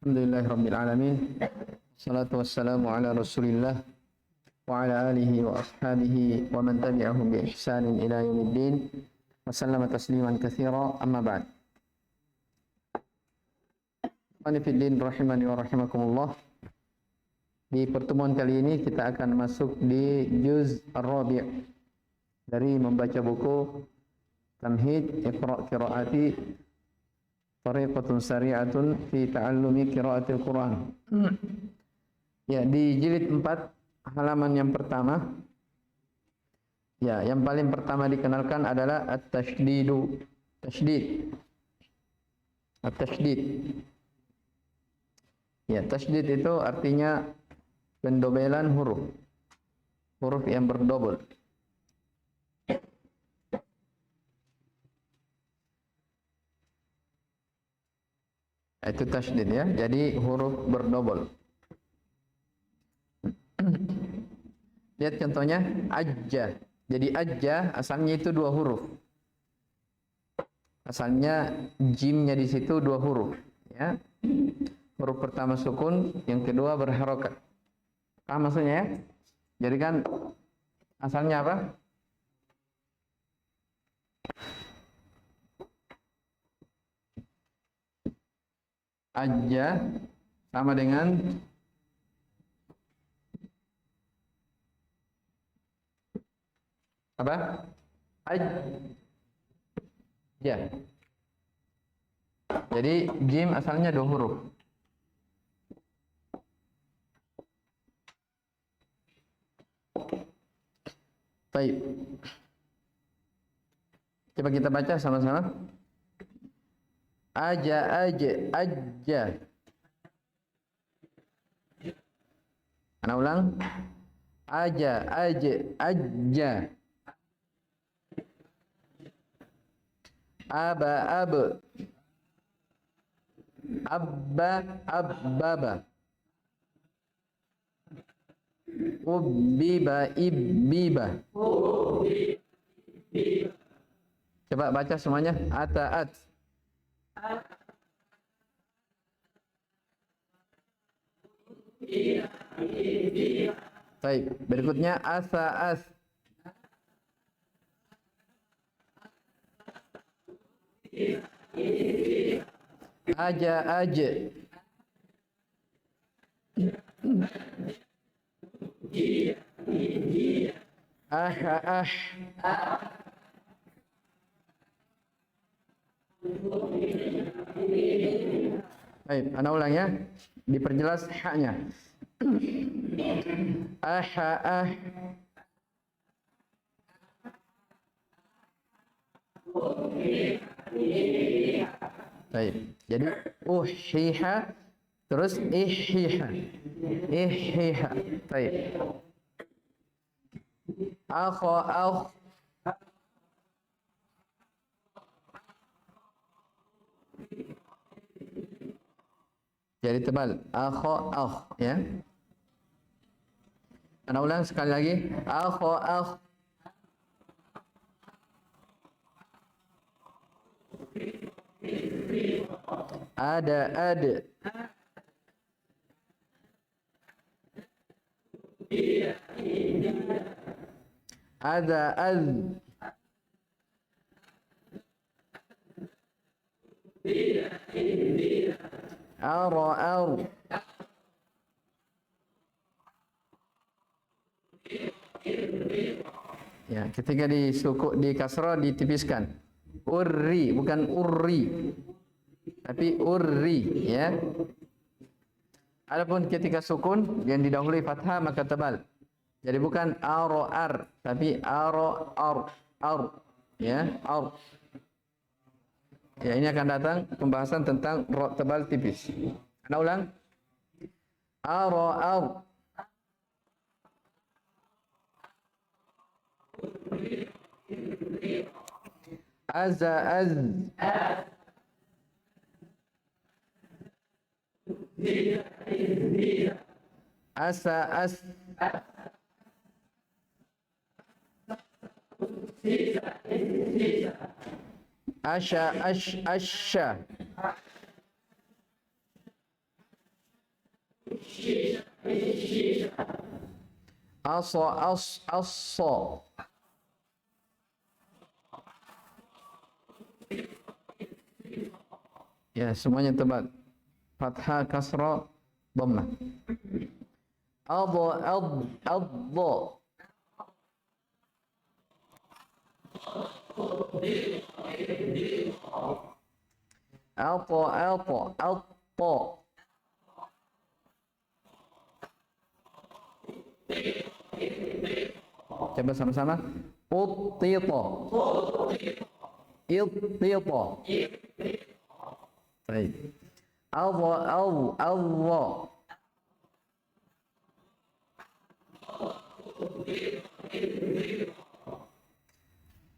Alhamdulillahirabbil alamin. Wassalatu wassalamu ala Rasulillah wa ala alihi wa ashabihi wa man tabi'ahum bi ihsanin ila yaumiddin. Wa sallama tasliman katsira. Amma ba'd. Ikhwani fid din rahimani wa rahimakumullah. Di pertemuan kali ini kita akan masuk di juz ar-rabi' dari membaca buku Tamhid Iqra' Qiraati Tariqatun Sari'atun fi Ta'allumi Qiraatil Quran. Ya, di jilid 4 halaman yang pertama. Ya, yang paling pertama dikenalkan adalah at-tashdidu. Tasydid. At-tasydid. Ya, tasydid itu artinya pendobelan huruf. Huruf yang berdobel. Itu tasydid ya. Jadi huruf berdobel. Lihat contohnya ajja. Jadi ajja asalnya itu 2 huruf. Asalnya jimnya di situ 2 huruf ya. Huruf pertama sukun, yang kedua berharokat. Paham maksudnya ya? Jadi kan asalnya apa? Ajja sama dengan apa? Ajja. Jadi jim asalnya 2 huruf. Baik. Coba kita baca sama-sama. Ajja. Ana ulang. Ajja. Aba. Abbaba. Ibbiba. Coba baca semuanya. Ata'at. Baik, berikutnya asa'as. Aja. Ah. Baik, ana ulang ya. Diperjelas haknya. Ah. Baik. Jadi uhiha terus ihhiha. Baik. Akh. Jadi tebal. Akh ya. Ana ulang sekali lagi. Akh. Ada. Az. Ar. Ya, ketika di kasrah ditipiskan. Urri, bukan urri. Tapi urri ya. Adapun ketika sukun yang didahului fathah maka tebal. Jadi bukan ar, tapi ar. Ya, ar. Ya, ini akan datang pembahasan tentang ro tebal tipis. Ana ulang. Ar. Az. As. Asya. Aso. Ya, semuanya tebal. Fathah, kasra, dhammah. Adha. Alta. Coba sama-sama. Uttita. Ittita. Baik. Allah.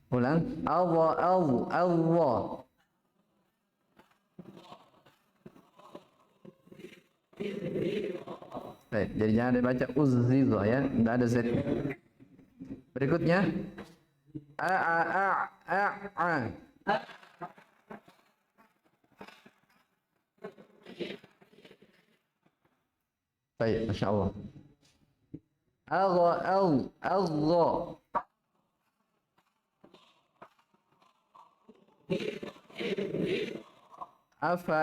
Ulang. Allah. Baik, jadi jangan dibaca uzziza ya, tidak ada z. Berikutnya a. Baik, masya Allah. Allah. Afa.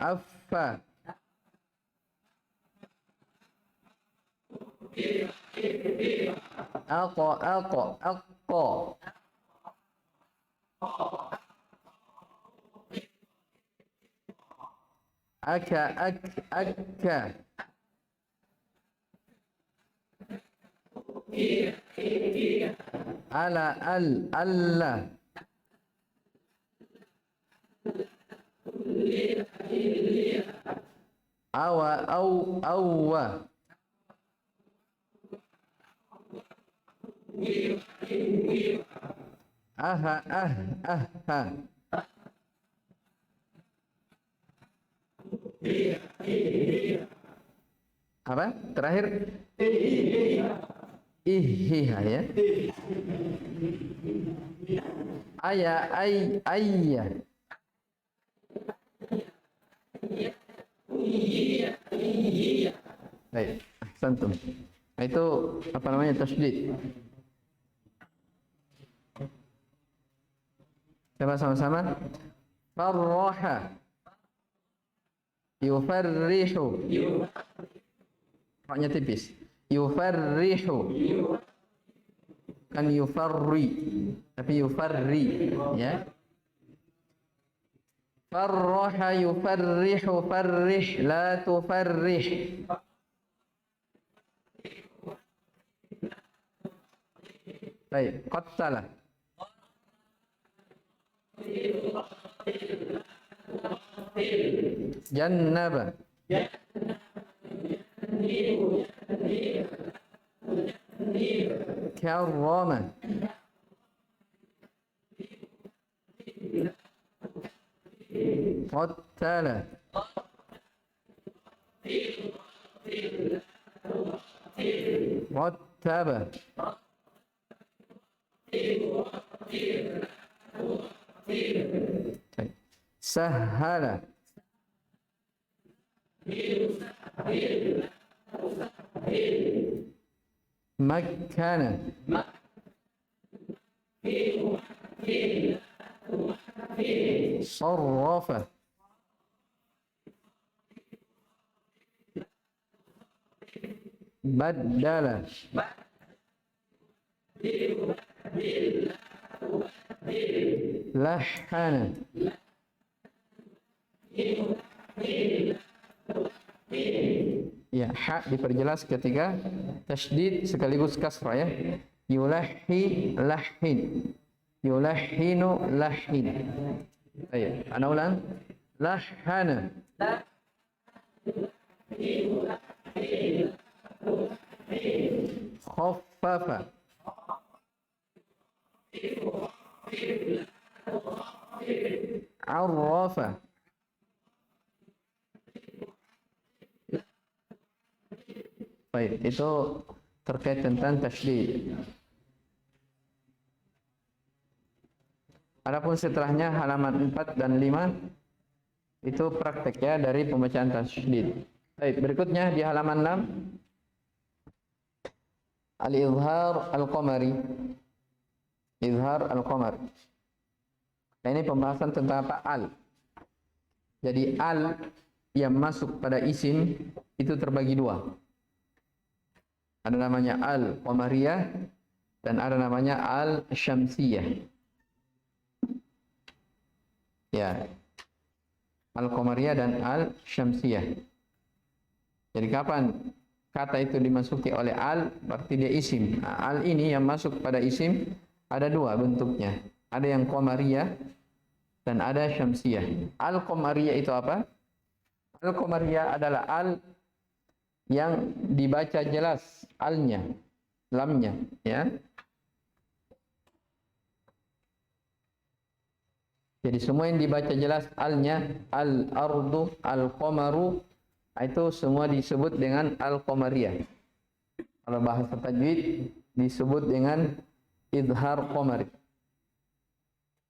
Aqa. Akka. Allah. Awwa. Aha. Apa? Terakhir ihha ya. Ayya. Baik, ahsantum. Itu apa namanya, tasydid. Coba sama-sama. Farraha. Yufarrihu. Roknya tipis. Yufarrihu. Kan yufarri, tapi yufarri ya. Farraha yufarrihu, farrih, la tufarrih. Baik, qattala. Jannaba. Karrama. Qattala. Rattaba. Sahhala. Makkana. Sarrafa. Baddala. Lahana. Ya, ha diperjelas ketika tasydid sekaligus kasrah ya. Yulahi lahin. Yulahinu lahin. Baik, ana ulang. Lahana. Khaffafa. Arrafa. Baik, itu terkait tentang tasydid. Adapun setelahnya halaman 4 dan 5 itu praktek ya dari pembacaan tasydid. Baik, berikutnya di halaman 6 al-izhar al-qamari. Izhar al-qamari. Nah, ini pembahasan tentang apa? Al. Jadi al yang masuk pada isim itu terbagi dua. Ada namanya al-qamariyah dan ada namanya al-syamsiyah. Ya. Al-qamariyah dan al-syamsiyah. Jadi kapan kata itu dimasuki oleh al, berarti dia isim. Nah, al ini yang masuk pada isim ada dua bentuknya. Ada yang qamariyah dan ada syamsiyah. Al-qamariyah itu apa? Al-qamariyah adalah al yang dibaca jelas alnya, lamnya, ya. Jadi semua yang dibaca jelas alnya, al-ardu, al-qamaru, itu semua disebut dengan al-qamariyah. Kalau bahasa tajwid disebut dengan izhar qamari.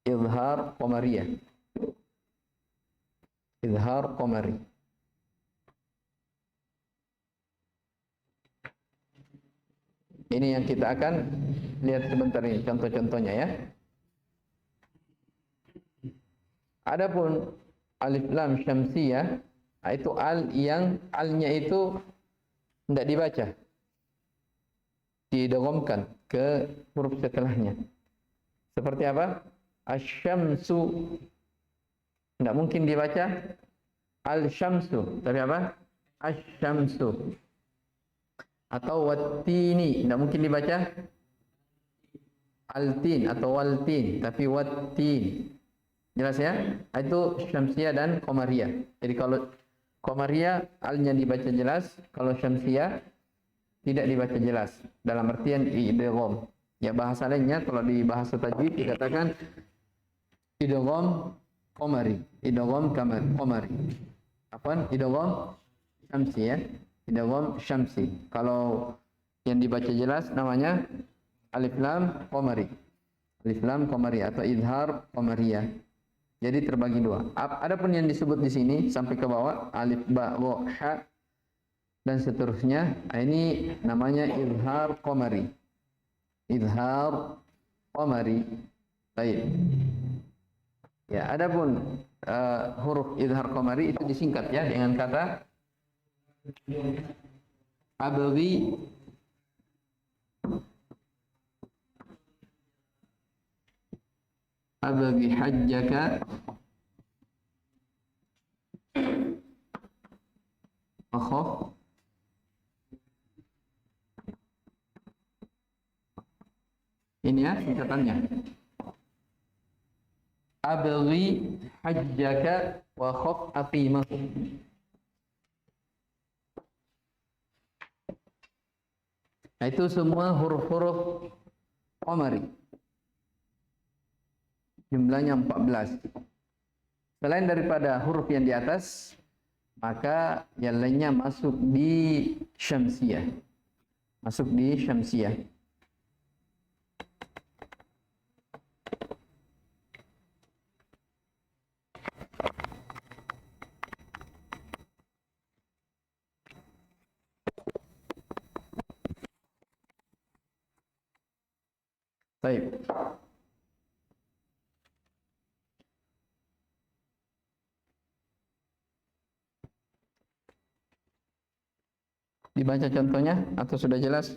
Izhar qamariyah. Izhar qamari. Ini yang kita akan lihat sebentar ini contoh-contohnya ya. Adapun alif lam syamsiyah, itu al yang alnya itu tidak dibaca, didogomkan ke huruf setelahnya. Seperti apa? Asy-syamsu, tidak mungkin dibaca al-syamsu, tapi apa? Asy-syamsu. Atau wattini, tidak mungkin dibaca al-tin atau wal-tin, tapi wattin. Jelas ya? Itu syamsiyah dan qamariyah. Jadi kalau qamariyah alnya dibaca jelas, kalau syamsiyah tidak dibaca jelas. Dalam artian idgham. Ya bahasa lainnya kalau di bahasa tajwid dikatakan idgham qamari, idgham qamari. Apaan? Idgham syamsi ya. Idgham syamsi. Kalau yang dibaca jelas namanya alif lam qamari. Alif lam qamari atau izhar qamariyah. Jadi terbagi dua. Adapun yang disebut di sini sampai ke bawah alif ba wa ha dan seterusnya, ini namanya izhar qamari. Izhar qamari. Baik. Ya, adapun huruf izhar qamari itu disingkat ya dengan kata abghi abghi hajjaka akhaf ini ya singkatannya abghi hajjaka wa khaf aqimah. Nah, itu semua huruf-huruf qamari. Jumlahnya 14. Selain daripada huruf yang di atas, maka yang lainnya masuk di syamsiyah. Masuk di syamsiyah. Baik. Dibaca contohnya atau sudah jelas?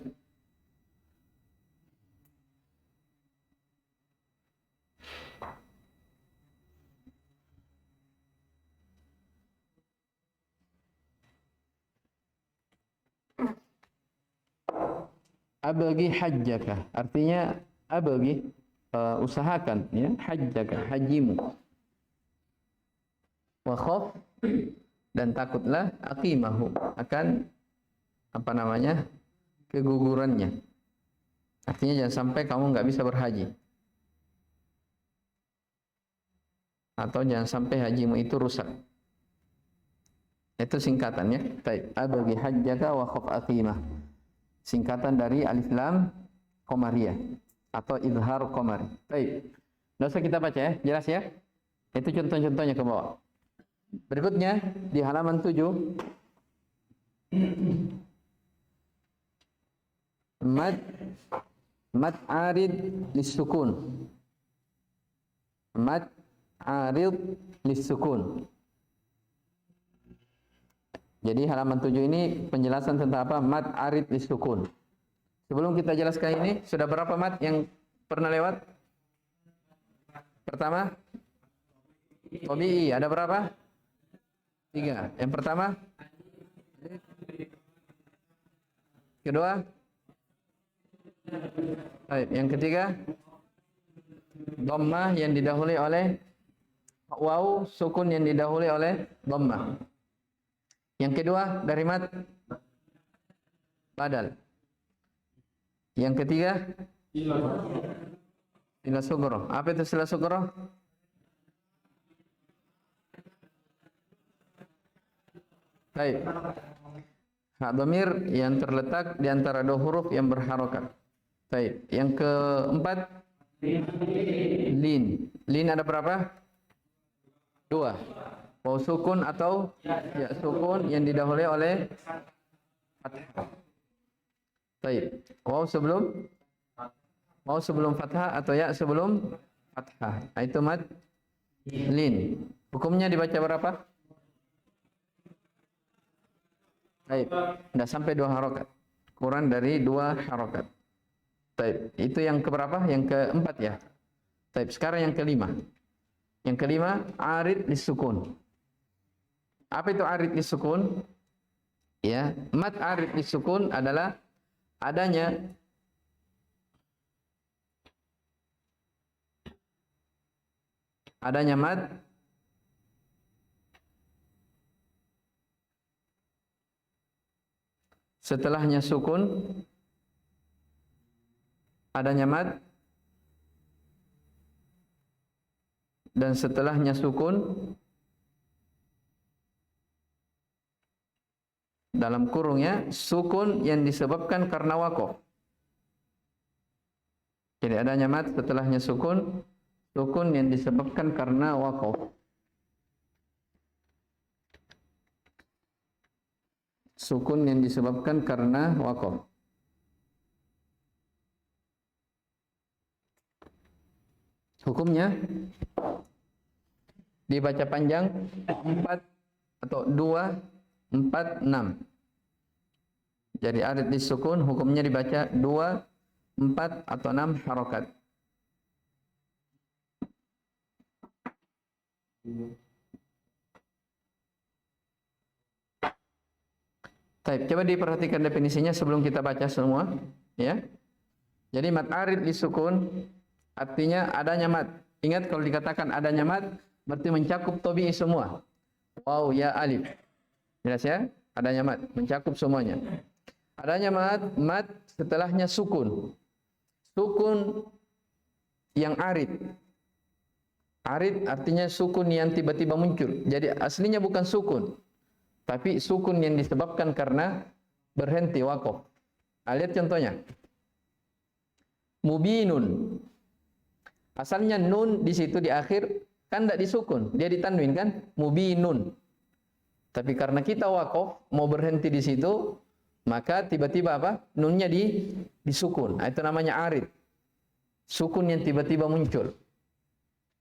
Abghi hajjaka, artinya abghi usahakan ya, hajjaka, hajimu. Wa khaf, dan takutlah aqimahu, akan apa namanya, kegugurannya. Artinya jangan sampai kamu nggak bisa berhaji, atau jangan sampai hajimu itu rusak. Itu singkatannya. Baik, abghi hajjaka wa khaf aqimah. Singkatan dari alif lam qamariyah atau izhar qamari. Baik. Nggak usah kita baca ya, jelas ya? Itu contoh-contohnya ke bawah. Berikutnya di halaman 7 Mad mad arid lisukun. Mad arid lisukun. Jadi halaman 7 ini penjelasan tentang apa? Mad arid lisukun. Sebelum kita jelaskan ini, sudah berapa mad yang pernah lewat? Pertama, tabi'i. Ada berapa? 3. Yang pertama? Kedua? Baik. Yang ketiga? Dhammah yang didahului oleh waw, sukun yang didahului oleh dhammah. Yang kedua dari mad badal. Yang ketiga sila sugro. Apa itu sila sugro? Baik. Hak dhamir yang terletak di antara dua huruf yang berharokat. Baik. Yang keempat lin. Lin ada berapa? 2. Waw sukun atau ya sukun yang didahului oleh fathah. Baik. Waw sebelum fathah atau ya sebelum fathah. Itu mad lin. Hukumnya dibaca berapa? Baik. Tidak sampai 2 harokat. Kurang dari 2 harokat. Baik. Itu yang keberapa? Yang keempat ya. Baik. Sekarang yang kelima. Yang kelima arid lisukun. Apa itu arid lisukun? Ya, mad arid lisukun adalah adanya mad setelahnya sukun, adanya mad dan setelahnya sukun dalam kurungnya sukun yang disebabkan karena waqaf. Jadi adanya mad setelahnya sukun, sukun yang disebabkan karena waqaf. Sukun yang disebabkan karena waqaf. Hukumnya dibaca panjang 4 atau 2, 4, 6. Jadi arid disukun hukumnya dibaca 2, 4 atau 6 harokat. Baik, coba diperhatikan definisinya sebelum kita baca semua, ya. Jadi mad arid disukun artinya adanya mad. Ingat kalau dikatakan adanya mad berarti mencakup tabi'i semua. Waw, ya, alif. Jelas ya? Adanya mad mencakup semuanya. Adanya mad setelahnya sukun. Sukun yang arid. Arid artinya sukun yang tiba-tiba muncul. Jadi aslinya bukan sukun, tapi sukun yang disebabkan karena berhenti waqaf. Lihat contohnya. Mubinun. Asalnya nun di situ di akhir kan tidak disukun, dia ditanwin kan? Mubinun. Tapi karena kita waqaf mau berhenti di situ, maka tiba-tiba apa? Nunnya disukun. Itu namanya arid. Sukun yang tiba-tiba muncul.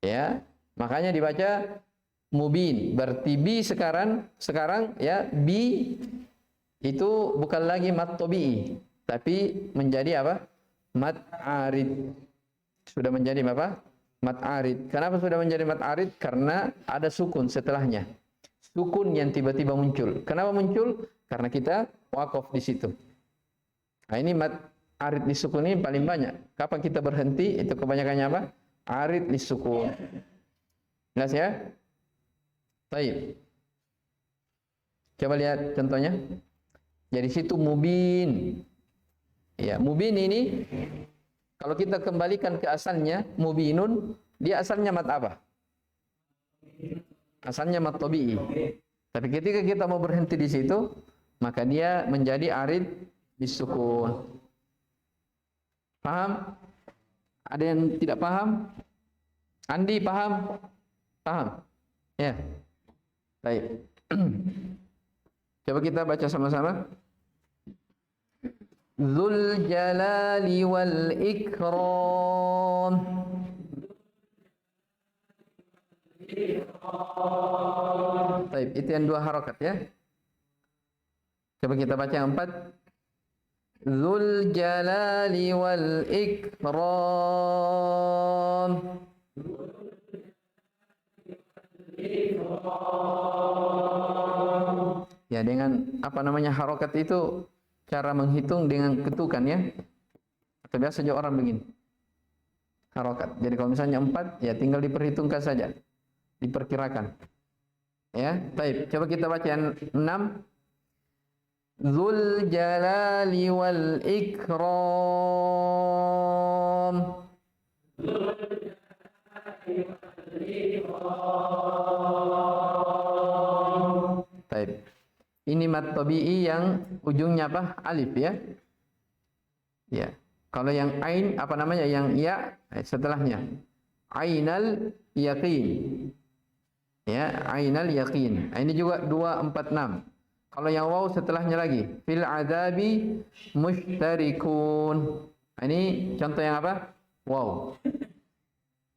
Ya, makanya dibaca mubin. Berarti bi sekarang ya bi itu bukan lagi mad tabi'i, tapi menjadi apa? Mad arid. Sudah menjadi apa? Mad arid. Kenapa sudah menjadi mad arid? Karena ada sukun setelahnya. Sukun yang tiba-tiba muncul. Kenapa muncul? Karena kita waqaf di situ. Nah, ini mad arid di sukun ini paling banyak. Kapan kita berhenti? Itu kebanyakannya apa? Arid di sukun. Jelas ya? Baik. Coba lihat contohnya. Jadi situ mubin. Ya, mubin ini kalau kita kembalikan ke asalnya, mubinun, dia asalnya mad apa? Asalnya mad tabi'i. Tapi ketika kita mau berhenti di situ, maka dia menjadi arid bisukun. Paham? Ada yang tidak paham? Andi paham? Paham? Ya. Baik. Coba kita baca sama-sama. Dzul jalali wal ikram. Baik, itu yang dua harokat ya. Coba kita baca yang empat. Dzul jalali wal ikram. Ya, dengan apa namanya harokat itu cara menghitung dengan ketukan ya. Atau biasa juga orang begini. Harokat. Jadi kalau misalnya 4 ya tinggal diperhitungkan saja. Diperkirakan. Ya, baik. Coba kita baca yang 6. Dzul jalali wal ikram. Baik. Ini mat tabi'i yang ujungnya apa? Alif ya. Ya. Kalau yang ain apa namanya? Yang ya setelahnya. Ainal yaqin. Ya, ainal yaqin. Ini juga 246. Kalau yang waw setelahnya lagi. Fil adabi mushtarikun. Ini contoh yang apa? Waw.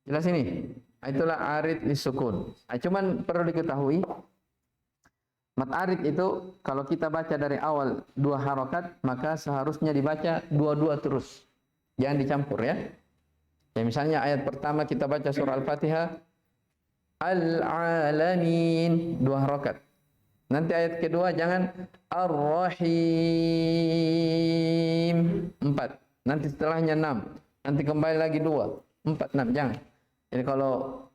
Jelas ini? Itulah arid lisukun. Cuman perlu diketahui mat arid itu kalau kita baca dari awal 2 harokat, maka seharusnya dibaca 2-2 terus. Jangan dicampur ya. Ya misalnya ayat pertama kita baca surah Al-Fatihah Al-Alamin 2 harokat. Nanti ayat kedua jangan Ar-Rahim 4. Nanti setelahnya 6. Nanti kembali lagi 2, 4, 6. Jangan. Jadi kalau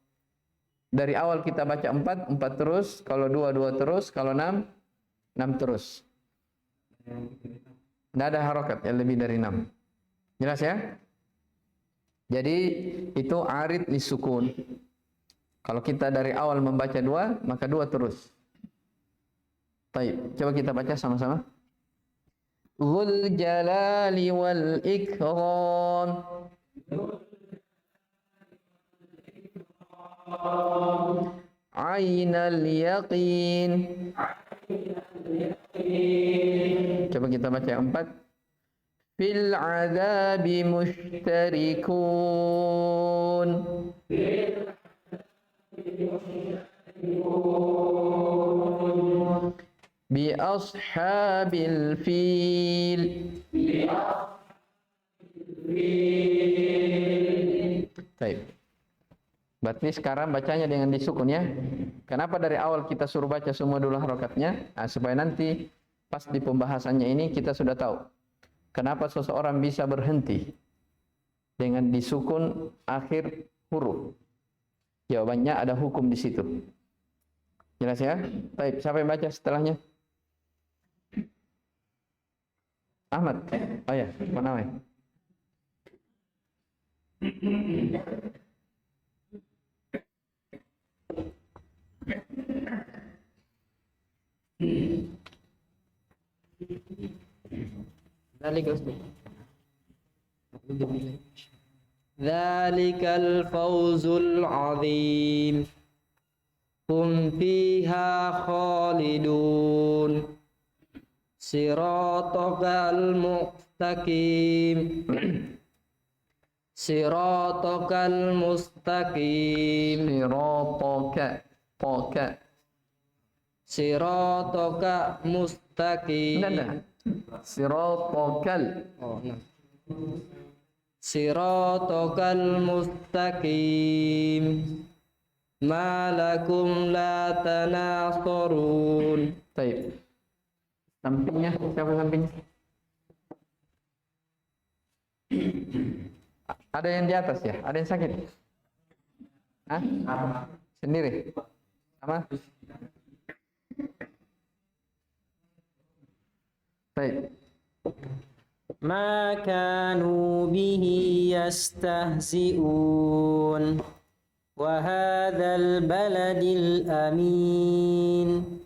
dari awal kita baca 4 terus, kalau 2 terus, kalau 6 terus. Tidak ada harokat yang lebih dari 6. Jelas ya? Jadi itu arid lisukun. Kalau kita dari awal membaca 2, maka 2 terus. Baik, coba kita baca sama-sama. Dzul jalali wal ikram. Ainal yaqin. Coba kita baca yang 4. Fil azabi mushtarikun. Bi ashabil fil. Baik. Berarti sekarang bacanya dengan disukun ya. Kenapa dari awal kita suruh baca semua dulu harokatnya? Nah, supaya nanti pas di pembahasannya ini kita sudah tahu kenapa seseorang bisa berhenti dengan disukun akhir huruf. Jawabannya ada hukum di situ. Jelas ya? Baik, siapa yang baca setelahnya? Ahmad. Oh ya, apa namanya? Dzalikal fawzul azim. Hum fiha khalidun. Siratal mustaqim. Siratal mustaqim. Siratoka mustaqim. Enggak. Siratakal. Oh, nah. Siratokal mustaqim. Malakum la tanasarun. Baik. Sampingnya, siapa sampingnya? Ada yang di atas ya? Ada yang sakit? Hah? Sendiri? Sama? Baik. Ma kanu bihi yastahzi'un. Wa hadzal baladil amin.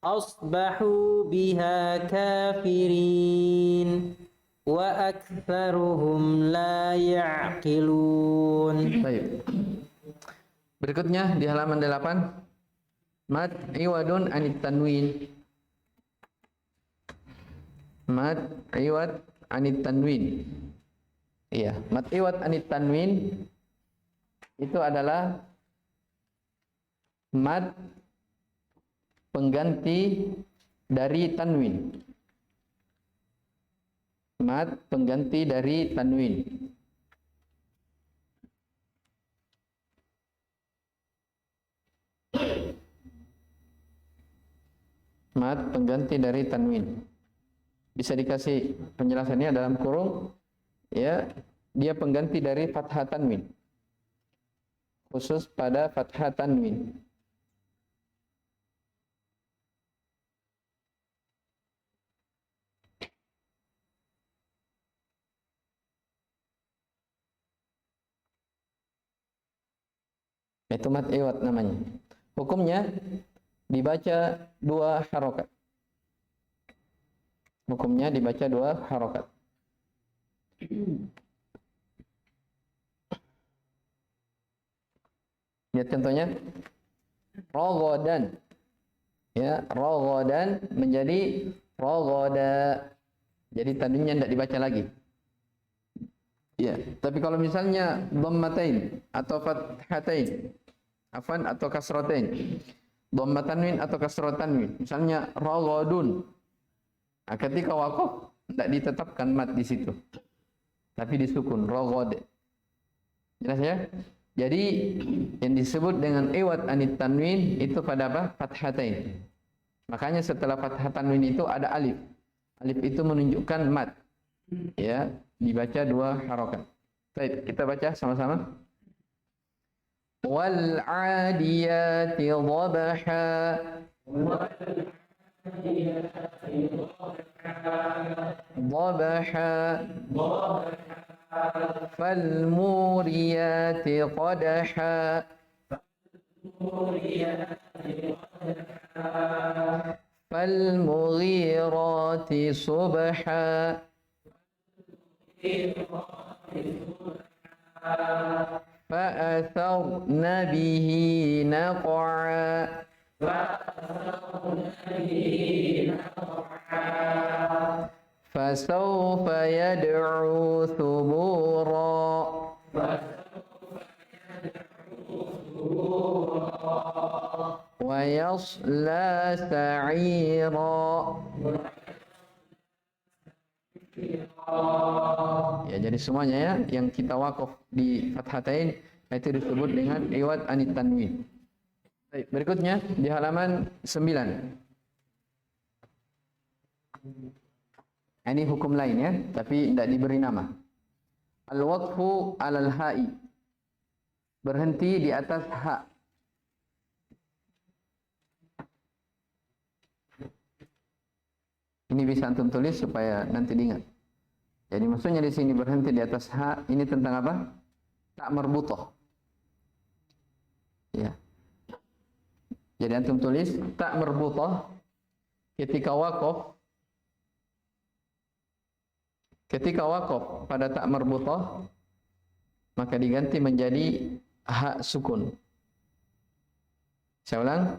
Asbahu biha kafirin. Wa aktsaruhum la ya'qilun. Baik. Berikutnya di halaman 8. Mad iwadun anit tanwin. Mad iwad anit tanwin. Iya, mad iwad anit tanwin itu adalah mad pengganti dari tanwin. Mad pengganti dari tanwin. Mad pengganti dari tanwin. Bisa dikasih penjelasannya dalam kurung, ya, dia pengganti dari fathah tanwin. Khusus pada fathah tanwin. Itu mad iwad namanya. Hukumnya dibaca 2 harokat. Hukumnya dibaca 2 harokat. Lihat contohnya. Rogodan. Ya, rogodan menjadi rogoda. Jadi tadinya tidak dibaca lagi. Ya, tapi kalau misalnya dhammatain atau fathatain, afan atau kasratain. Dhamma tanwin atau kasra tanwin. Misalnya rogodun. Nah, ketika waqaf tidak ditetapkan mat di situ, tapi disukun rogod. Jelas ya? Jadi yang disebut dengan iwad anit tanwin itu pada apa? Fathatain. Makanya setelah fathah tanwin itu ada alif. Alif itu menunjukkan mat. Ya, dibaca 2 harokat. Baik, kita baca sama-sama. Wal 'adiyati dhabha. ضبحا فالموريات قدحا فالمغيرات صبحا فأثرن به نقعا فسوف يدعو ثبورا ويصلى سعيرا. Ya, jadi semuanya ya yang kita wakaf di fathatain itu disebut dengan iwad anit tanwin. Baik, berikutnya di halaman 9. Ini hukum lain ya, tapi tidak diberi nama. Al-waqfu alal ha'i. Berhenti di atas ha. Ini bisa antum tulis supaya nanti diingat. Jadi maksudnya di sini berhenti di atas ha, ini tentang apa? Tak marbutoh. Ya. Jadi antum tulis tak marbutoh ketika waqaf. Ketika waqaf pada tak marbutoh, maka diganti menjadi ha sukun. Saya ulang.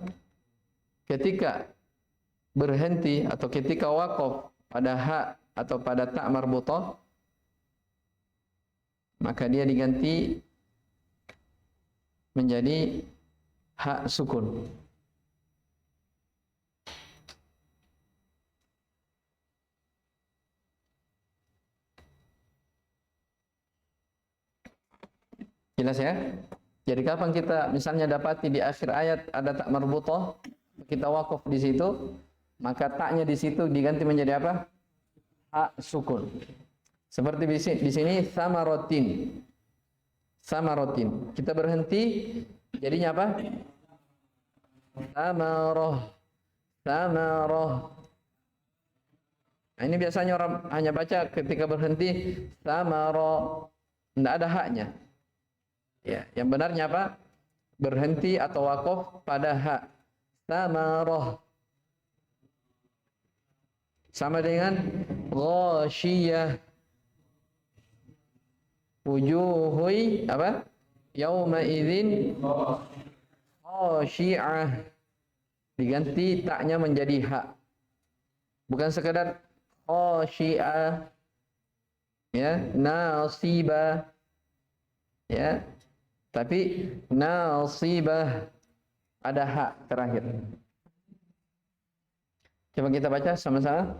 Ketika berhenti atau ketika waqaf pada ha atau pada tak marbutoh, maka dia diganti menjadi ha sukun. Jelas ya? Jadi kapan kita misalnya dapati di akhir ayat ada tak marbutoh, kita waqaf di situ, maka taknya di situ diganti menjadi apa? Ha sukun. Seperti di sini samarotin. Samarotin. Kita berhenti jadinya apa? Samaroh. Samaroh. Nah, ini biasanya orang hanya baca ketika berhenti samaroh. Tidak ada haknya. Ya, yang benarnya apa? Berhenti atau waqaf pada ha. Samaroh. Sama dengan ghasyiyah. Wujuhui apa? Yauma idzin khashi'ah. diganti taknya menjadi ha. Bukan sekadar khasyi'ah, ya, nasibah, ya, tapi nasibah ada ha terakhir. Coba kita baca sama-sama.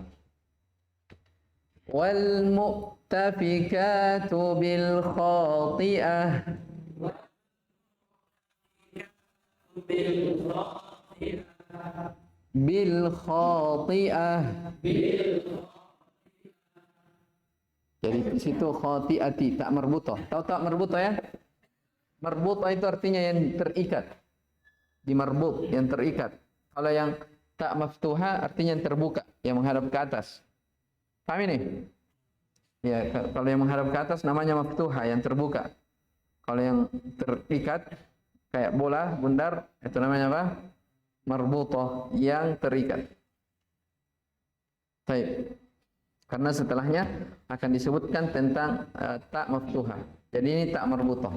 Wal mu'tafikatu bil khati'ah. Bil khati'ah. Jadi di situ khati'ati, tak marbutoh. Tahu tak marbutoh ya? Marbutoh itu artinya yang terikat. Di marbut, yang terikat. Kalau yang tak maftuha artinya yang terbuka, yang menghadap ke atas. Paham ini? Ya, kalau yang menghadap ke atas namanya maftuha, yang terbuka. Kalau yang terikat kayak bola, bundar, itu namanya apa? Marbutoh, yang terikat. Baik. Karena setelahnya akan disebutkan tentang tak maftuha. Jadi ini tak marbutoh.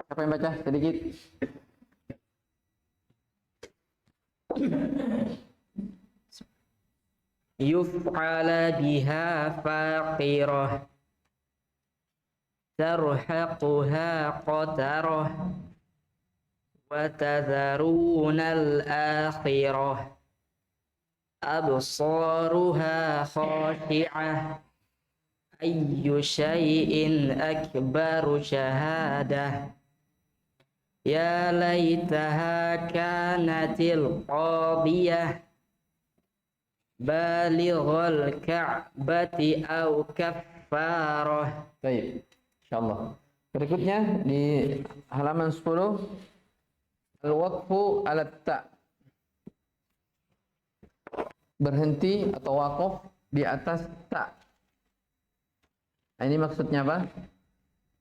Siapa yang baca sedikit? Yuf'ala biha faqirah tarhaquha qatarah wa tadharuna al-akhirah absaruha khashi'ah ayyu syai'in akbaru syahadah ya laitaha kanatil qadiyah balighal ka'bati aw kaffarah. Baik, insyaallah. Berikutnya di halaman 10 al-waqfu 'ala ta. Berhenti atau wakaf di atas ta. Nah, ini maksudnya apa?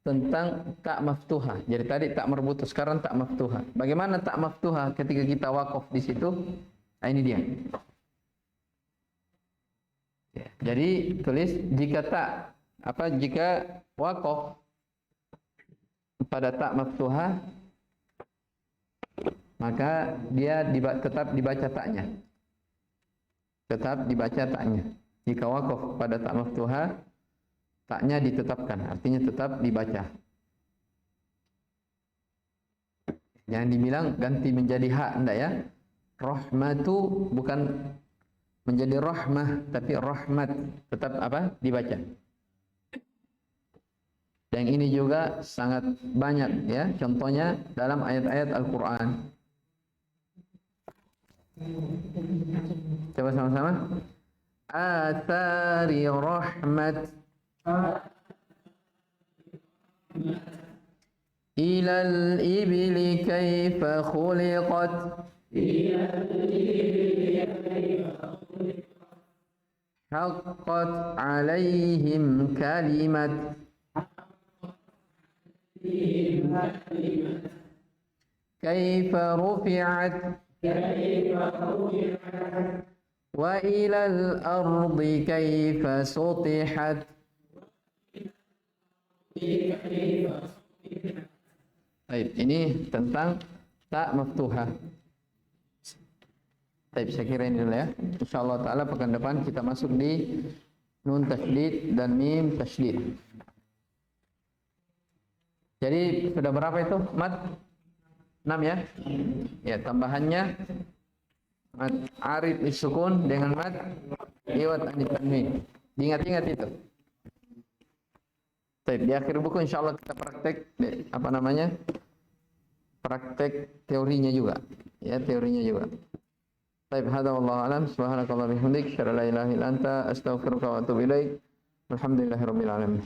Tentang tak maftuha. Jadi tadi tak marbutoh, sekarang tak maftuha. Bagaimana tak maftuha ketika kita wakaf di situ? Nah, ini dia. Jadi tulis jika wakaf pada tak maftuha maka dia tetap dibaca taknya. Tetap dibaca taknya. Jika wakaf pada tak maftuha taknya ditetapkan, artinya tetap dibaca. Jangan dibilang ganti menjadi hak, enggak ya. Rahmatu bukan menjadi rahmah, tapi rahmat, tetap apa? Dibaca. Dan ini juga sangat banyak ya, contohnya dalam ayat-ayat Al-Qur'an. Coba sama-sama. Athari rahmat ilal ibli kaifa khuliqat haqqat alaihim kalimat kaifa rufi'at wa ilal ardi kaifa sutihat. Baik, ini tentang tak maftuha. Baik, saya kira ini dulu ya. Insyaallah taala pekan depan kita masuk di nun tasydid dan mim tasydid. Jadi sudah berapa itu? Mad 6 ya? Ya, tambahannya mad arid disukun dengan mad iwad anit tanwin. Diingat-ingat itu. Baik, di akhir buku insyaallah kita praktek praktek teorinya juga. Ya, teorinya juga. Baik, hadza wallahu alam. Subhanakallah bihamdik, syara la ilaha illa anta, astaghfiruka wa atubu ilaik. Alhamdulillahirabbil alamin.